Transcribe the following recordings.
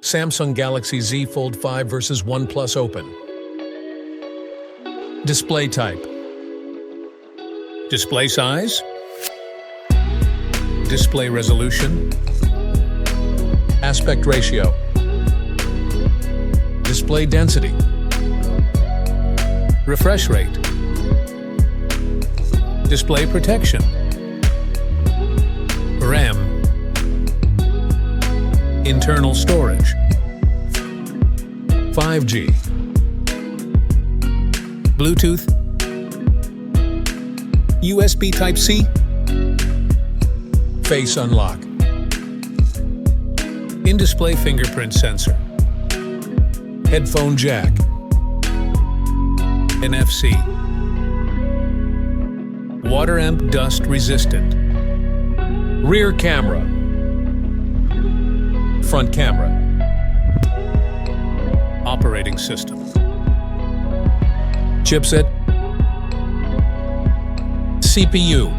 Samsung Galaxy Z Fold 5 versus OnePlus Open. Display type. Display size. Display resolution. Aspect ratio. Display density. Refresh rate. Display protection. RAM. Internal storage. 5G. Bluetooth. USB Type-C. Face unlock. In-display fingerprint sensor. Headphone jack. NFC. Water amp dust resistant. Rear camera. Front camera. Operating system. Chipset. CPU.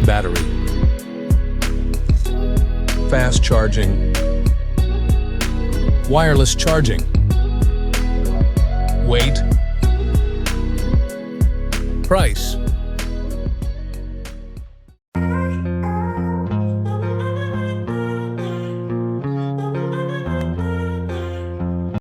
Battery. Fast charging. Wireless charging. Weight. Price.